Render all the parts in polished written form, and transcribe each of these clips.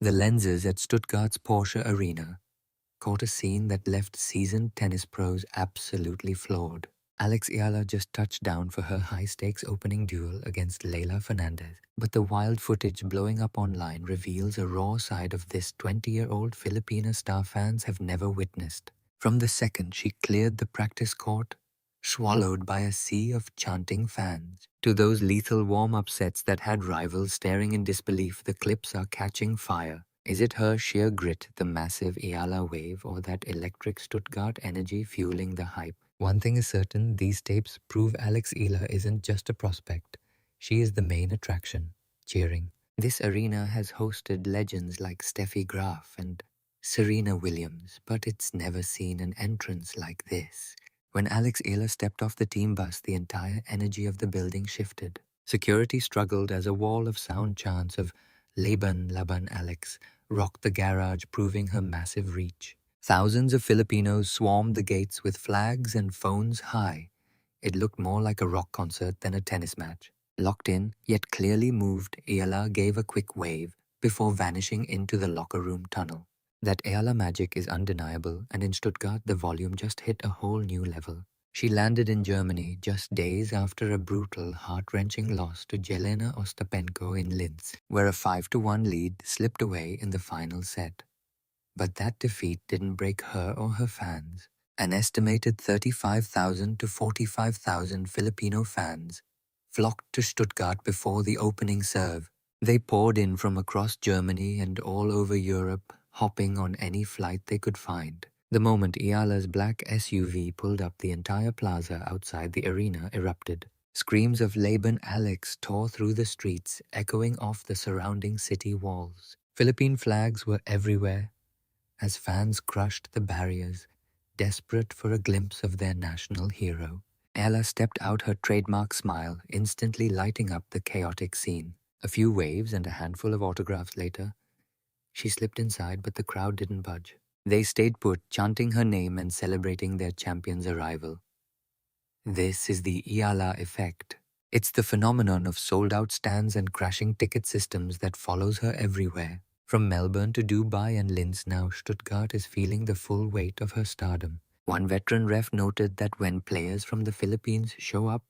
The lenses at Stuttgart's Porsche Arena caught a scene that left seasoned tennis pros absolutely floored. Eala just touched down for her high-stakes opening duel against Leylah Fernandez, but the wild footage blowing up online reveals a raw side of this 20-year-old Filipino star fans have never witnessed. From the second she cleared the practice court, swallowed by a sea of chanting fans, to those lethal warm-up sets that had rivals staring in disbelief, the clips are catching fire. Is it her sheer grit, the massive Eala wave, or that electric Stuttgart energy fueling the hype? One thing is certain, these tapes prove Eala isn't just a prospect. She is the main attraction, cheering. This arena has hosted legends like Steffi Graf and Serena Williams, but it's never seen an entrance like this. When Eala stepped off the team bus, the entire energy of the building shifted. Security struggled as a wall of sound chants of Laban Alex rocked the garage, proving her massive reach. Thousands of Filipinos swarmed the gates with flags and phones high. It looked more like a rock concert than a tennis match. Locked in, yet clearly moved, Eala gave a quick wave before vanishing into the locker room tunnel. That Eala magic is undeniable, and in Stuttgart the volume just hit a whole new level. She landed in Germany just days after a brutal, heart-wrenching loss to Jelena Ostapenko in Linz, where a 5-1 lead slipped away in the final set. But that defeat didn't break her or her fans. An estimated 35,000 to 45,000 Filipino fans flocked to Stuttgart before the opening serve. They poured in from across Germany and all over Europe, hopping on any flight they could find. The moment Eala's black SUV pulled up, the entire plaza outside the arena erupted. Screams of Laban Alex tore through the streets, echoing off the surrounding city walls. Philippine flags were everywhere as fans crushed the barriers, desperate for a glimpse of their national hero. Eala stepped out, her trademark smile instantly lighting up the chaotic scene. A few waves and a handful of autographs later, she slipped inside, but the crowd didn't budge. They stayed put, chanting her name and celebrating their champion's arrival. This is the Eala effect. It's the phenomenon of sold-out stands and crashing ticket systems that follows her everywhere. From Melbourne to Dubai and Linz now, Stuttgart is feeling the full weight of her stardom. One veteran ref noted that when players from the Philippines show up,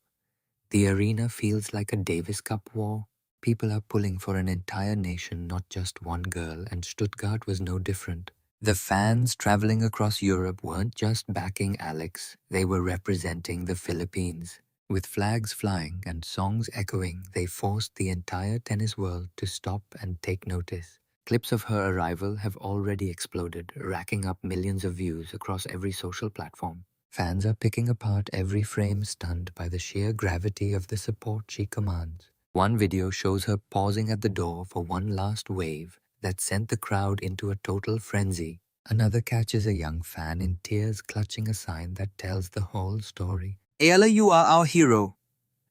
the arena feels like a Davis Cup war. People are pulling for an entire nation, not just one girl, and Stuttgart was no different. The fans traveling across Europe weren't just backing Alex, they were representing the Philippines. With flags flying and songs echoing, they forced the entire tennis world to stop and take notice. Clips of her arrival have already exploded, racking up millions of views across every social platform. Fans are picking apart every frame, stunned by the sheer gravity of the support she commands. One video shows her pausing at the door for one last wave that sent the crowd into a total frenzy. Another catches a young fan in tears, clutching a sign that tells the whole story. Eala, you are our hero.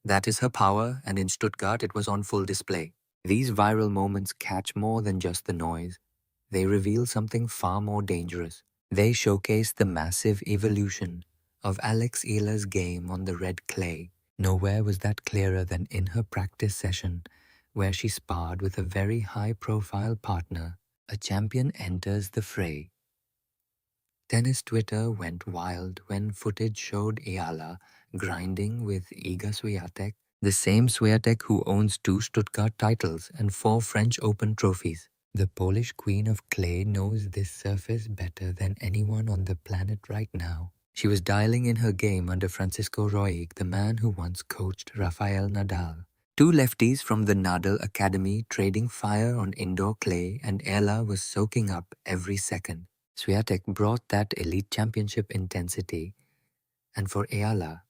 That is her power, and in Stuttgart it was on full display. These viral moments catch more than just the noise. They reveal something far more dangerous. They showcase the massive evolution of Eala's game on the red clay. Nowhere was that clearer than in her practice session, where she sparred with a very high-profile partner. A champion enters the fray. Tennis Twitter went wild when footage showed Eala grinding with Iga Swiatek, the same Swiatek who owns 2 Stuttgart titles and 4 French Open trophies. The Polish queen of clay knows this surface better than anyone on the planet right now. She was dialing in her game under Francisco Roig, the man who once coached Rafael Nadal. 2 lefties from the Nadal Academy trading fire on indoor clay, and Eala was soaking up every second. Swiatek brought that elite championship intensity, and for Eala,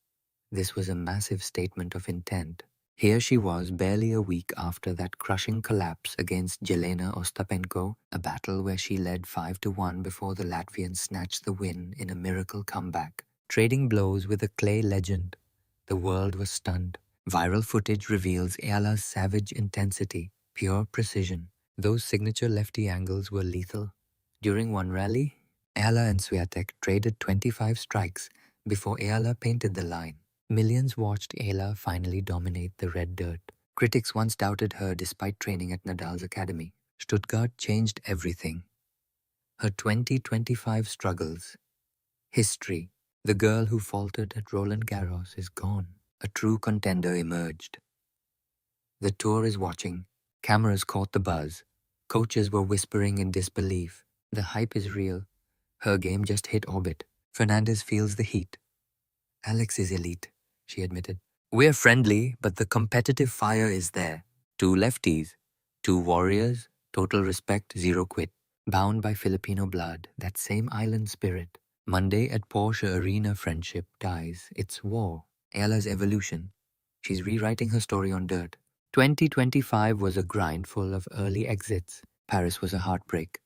this was a massive statement of intent. Here she was, barely a week after that crushing collapse against Jelena Ostapenko, a battle where she led 5-1 before the Latvian snatched the win in a miracle comeback. Trading blows with a clay legend, the world was stunned. Viral footage reveals Eala's savage intensity, pure precision. Those signature lefty angles were lethal. During one rally, Eala and Swiatek traded 25 strikes before Eala painted the line. Millions watched Eala finally dominate the red dirt. Critics once doubted her despite training at Nadal's academy. Stuttgart changed everything. Her 2025 struggles. History. The girl who faltered at Roland Garros is gone. A true contender emerged. The tour is watching. Cameras caught the buzz. Coaches were whispering in disbelief. The hype is real. Her game just hit orbit. Fernandez feels the heat. Alex is elite, she admitted. We're friendly, but the competitive fire is there. Two lefties, two warriors, total respect, zero quit. Bound by Filipino blood, that same island spirit. Monday at Porsche Arena friendship dies. It's war. Eala's evolution. She's rewriting her story on dirt. 2025 was a grind full of early exits. Paris was a heartbreak.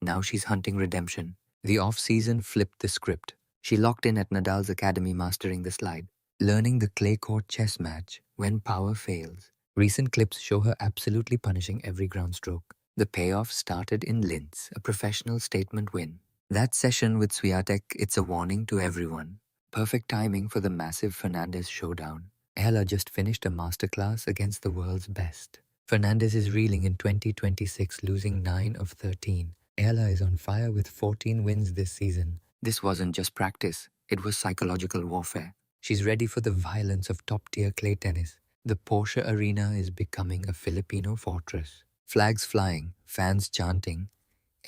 Now she's hunting redemption. The off-season flipped the script. She locked in at Nadal's academy mastering the slide, learning the clay court chess match when power fails. Recent clips show her absolutely punishing every ground stroke. The payoff started in Linz, a professional statement win. That session with Swiatek, it's a warning to everyone. Perfect timing for the massive Fernandez showdown. Eala just finished a masterclass against the world's best. Fernandez is reeling in 2026, losing 9 of 13. Eala is on fire with 14 wins this season. This wasn't just practice, it was psychological warfare. She's ready for the violence of top-tier clay tennis. The Porsche Arena is becoming a Filipino fortress. Flags flying, fans chanting.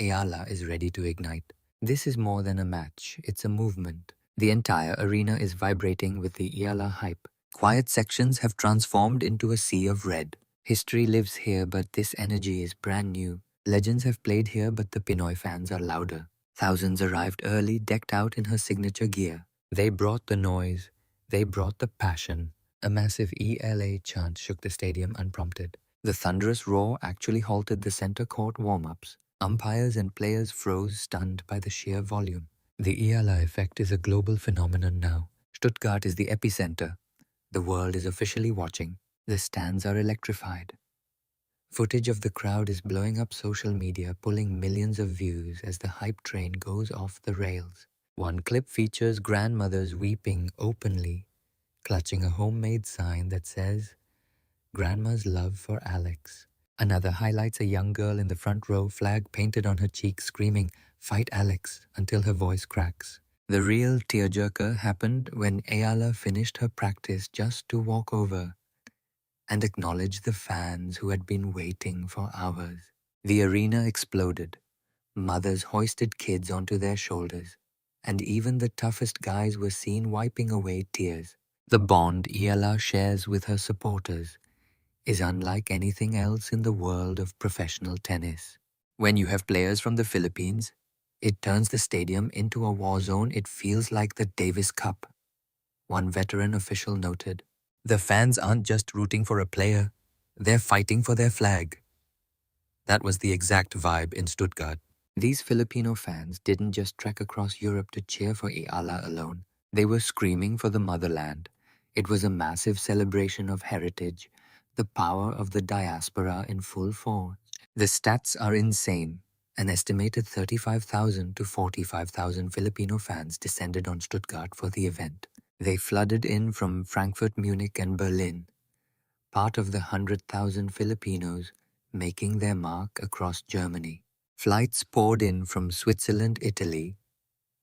Eala is ready to ignite. This is more than a match, it's a movement. The entire arena is vibrating with the Eala hype. Quiet sections have transformed into a sea of red. History lives here, but this energy is brand new. Legends have played here, but the Pinoy fans are louder. Thousands arrived early, decked out in her signature gear. They brought the noise. They brought the passion. A massive ELA chant shook the stadium unprompted. The thunderous roar actually halted the center court warm-ups. Umpires and players froze, stunned by the sheer volume. The Eala effect is a global phenomenon now. Stuttgart is the epicenter. The world is officially watching. The stands are electrified. Footage of the crowd is blowing up social media, pulling millions of views as the hype train goes off the rails. One clip features grandmothers weeping openly, clutching a homemade sign that says, "Grandma's love for Alex." Another highlights a young girl in the front row, flag painted on her cheek, screaming, "Fight Alex," until her voice cracks. The real tearjerker happened when Eala finished her practice just to walk over and acknowledge the fans who had been waiting for hours. The arena exploded. Mothers hoisted kids onto their shoulders, and even the toughest guys were seen wiping away tears. The bond Eala shares with her supporters is unlike anything else in the world of professional tennis. When you have players from the Philippines, it turns the stadium into a war zone. It feels like the Davis Cup. One veteran official noted, "The fans aren't just rooting for a player, they're fighting for their flag." That was the exact vibe in Stuttgart. These Filipino fans didn't just trek across Europe to cheer for Eala alone. They were screaming for the motherland. It was a massive celebration of heritage, the power of the diaspora in full force. The stats are insane. An estimated 35,000 to 45,000 Filipino fans descended on Stuttgart for the event. They flooded in from Frankfurt, Munich, and Berlin, part of the 100,000 Filipinos making their mark across Germany. Flights poured in from Switzerland, Italy,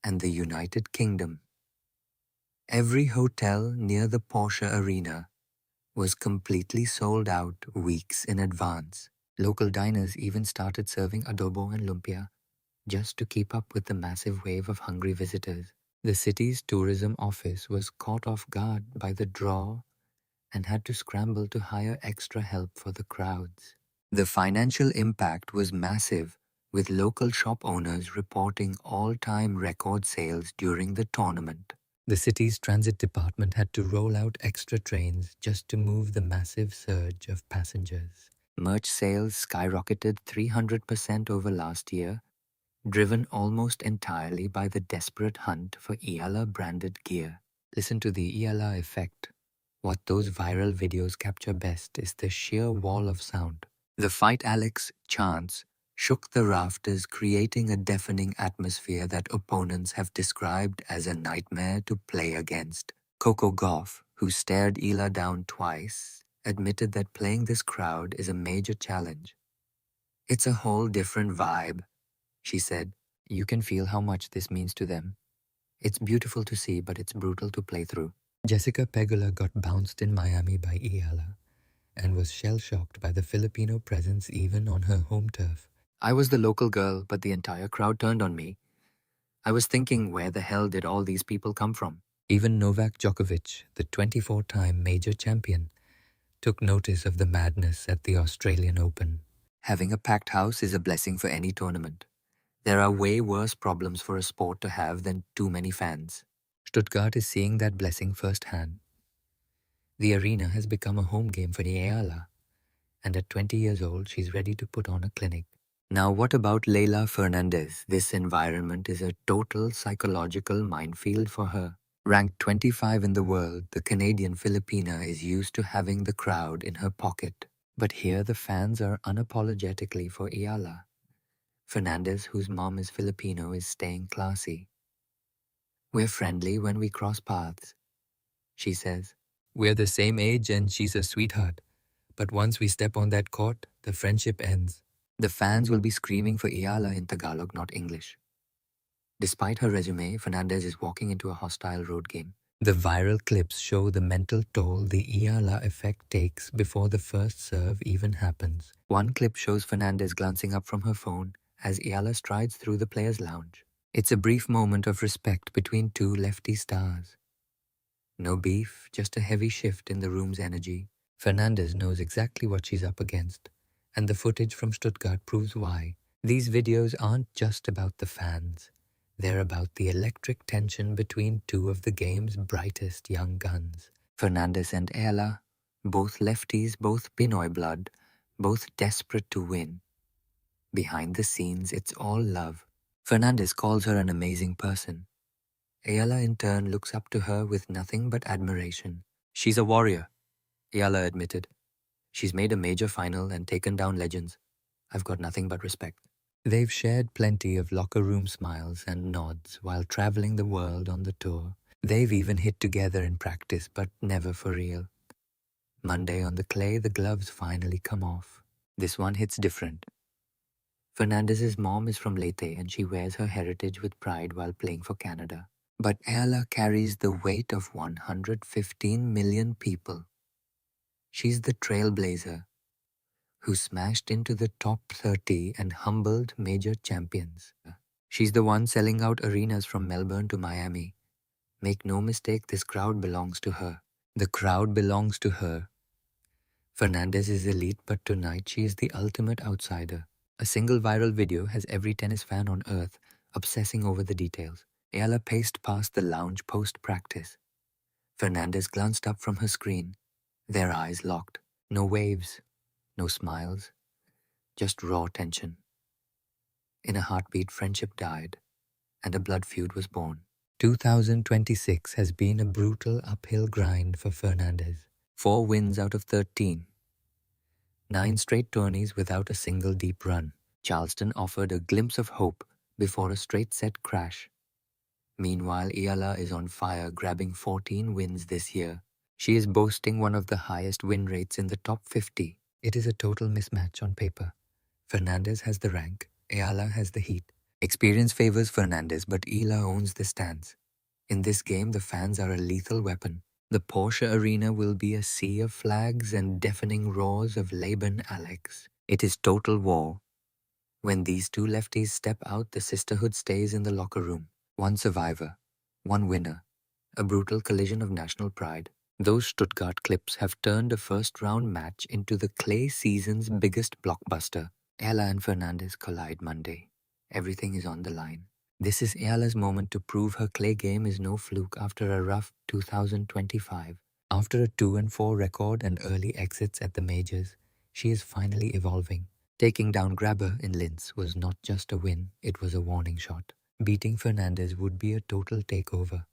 and the United Kingdom. Every hotel near the Porsche Arena was completely sold out weeks in advance. Local diners even started serving adobo and lumpia just to keep up with the massive wave of hungry visitors. The city's tourism office was caught off guard by the draw and had to scramble to hire extra help for the crowds. The financial impact was massive, with local shop owners reporting all-time record sales during the tournament. The city's transit department had to roll out extra trains just to move the massive surge of passengers. Merch sales skyrocketed 300% over last year, driven almost entirely by the desperate hunt for Eala-branded gear. Listen to the Eala effect. What those viral videos capture best is the sheer wall of sound. The "Fight Alex" chants shook the rafters, creating a deafening atmosphere that opponents have described as a nightmare to play against. Coco Gauff, who stared Eala down twice, admitted that playing this crowd is a major challenge. "It's a whole different vibe," she said. "You can feel how much this means to them. It's beautiful to see, but it's brutal to play through." Jessica Pegula got bounced in Miami by Eala and was shell-shocked by the Filipino presence even on her home turf. "I was the local girl, but the entire crowd turned on me. I was thinking, where the hell did all these people come from?" Even Novak Djokovic, the 24-time major champion, took notice of the madness at the Australian Open. "Having a packed house is a blessing for any tournament. There are way worse problems for a sport to have than too many fans." Stuttgart is seeing that blessing firsthand. The arena has become a home game for the Eala, and at 20 years old, she's ready to put on a clinic. Now, what about Leylah Fernandez? This environment is a total psychological minefield for her. Ranked 25 in the world, the Canadian Filipina is used to having the crowd in her pocket. But here the fans are unapologetically for Eala. Fernandez, whose mom is Filipino, is staying classy. "We're friendly when we cross paths," she says. "We're the same age and she's a sweetheart. But once we step on that court, the friendship ends." The fans will be screaming for Eala in Tagalog, not English. Despite her resume, Fernandez is walking into a hostile road game. The viral clips show the mental toll the Eala effect takes before the first serve even happens. One clip shows Fernandez glancing up from her phone as Eala strides through the players' lounge. It's a brief moment of respect between two lefty stars. No beef, just a heavy shift in the room's energy. Fernandez knows exactly what she's up against, and the footage from Stuttgart proves why. These videos aren't just about the fans. They're about the electric tension between two of the game's brightest young guns. Fernandez and Eala, both lefties, both Pinoy blood, both desperate to win. Behind the scenes, it's all love. Fernandez calls her an amazing person. Eala in turn looks up to her with nothing but admiration. "She's a warrior," Eala admitted. "She's made a major final and taken down legends. I've got nothing but respect." They've shared plenty of locker room smiles and nods while traveling the world on the tour. They've even hit together in practice, but never for real. Monday on the clay, the gloves finally come off. This one hits different. Fernandez's mom is from Leyte and she wears her heritage with pride while playing for Canada. But Eala carries the weight of 115 million people. She's the trailblazer who smashed into the top 30 and humbled major champions. She's the one selling out arenas from Melbourne to Miami. Make no mistake, this crowd belongs to her. The crowd belongs to her. Fernandez is elite, but tonight she is the ultimate outsider. A single viral video has every tennis fan on earth obsessing over the details. Eala paced past the lounge post-practice. Fernandez glanced up from her screen, their eyes locked. No waves, no smiles, just raw tension. In a heartbeat, friendship died, and a blood feud was born. 2026 has been a brutal uphill grind for Fernandez. 4 wins out of 13. 9 straight tourneys without a single deep run. Charleston offered a glimpse of hope before a straight-set crash. Meanwhile, Eala is on fire, grabbing 14 wins this year. She is boasting one of the highest win rates in the top 50. It is a total mismatch on paper. Fernandez has the rank, Eala has the heat. Experience favors Fernandez, but Eala owns the stance. In this game, the fans are a lethal weapon. The Porsche Arena will be a sea of flags and deafening roars of Laban Alex. It is total war. When these two lefties step out, the sisterhood stays in the locker room. One survivor, one winner. A brutal collision of national pride. Those Stuttgart clips have turned a first-round match into the clay season's biggest blockbuster. Eala and Fernandez collide Monday. Everything is on the line. This is Eala's moment to prove her clay game is no fluke after a rough 2025. After a 2-4 record and early exits at the majors, she is finally evolving. Taking down Grabber in Linz was not just a win, it was a warning shot. Beating Fernandez would be a total takeover.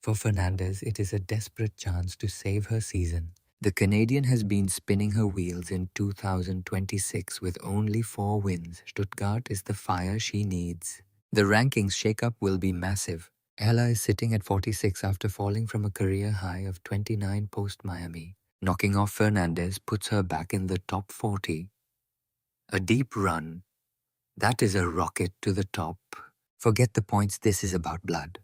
For Fernandez, it is a desperate chance to save her season. The Canadian has been spinning her wheels in 2026 with only 4 wins. Stuttgart is the fire she needs. The rankings shakeup will be massive. Eala is sitting at 46 after falling from a career high of 29 post-Miami. Knocking off Fernandez puts her back in the top 40. A deep run. That is a rocket to the top. Forget the points, this is about blood.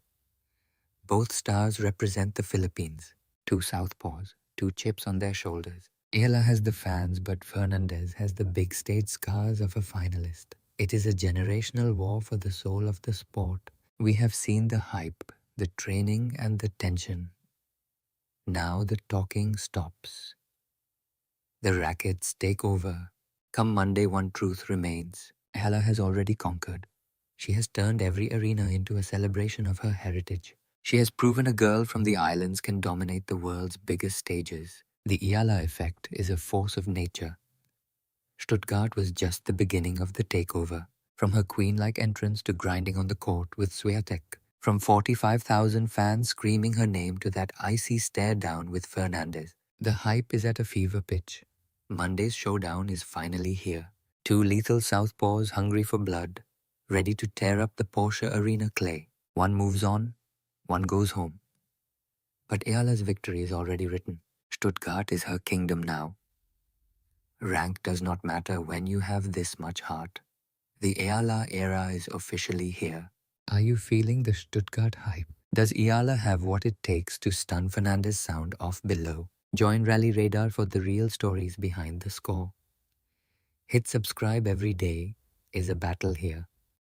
Both stars represent the Philippines. Two southpaws, two chips on their shoulders. Eala has the fans, but Fernandez has the big stage scars of a finalist. It is a generational war for the soul of the sport. We have seen the hype, the training and the tension. Now the talking stops. The rackets take over. Come Monday, one truth remains. Eala has already conquered. She has turned every arena into a celebration of her heritage. She has proven a girl from the islands can dominate the world's biggest stages. The Eala effect is a force of nature. Stuttgart was just the beginning of the takeover. From her queen-like entrance to grinding on the court with Swiatek. From 45,000 fans screaming her name to that icy stare down with Fernandez. The hype is at a fever pitch. Monday's showdown is finally here. Two lethal southpaws hungry for blood, ready to tear up the Porsche Arena clay. One moves on, one goes home. But Eala's victory is already written. Stuttgart is her kingdom now. Rank does not matter when you have this much heart. The Eala era is officially here. Are you feeling the Stuttgart hype? Does Eala have what it takes to stun Fernandez's sound off below? Join Rally Radar for the real stories behind the score. Hit subscribe every day is a battle here.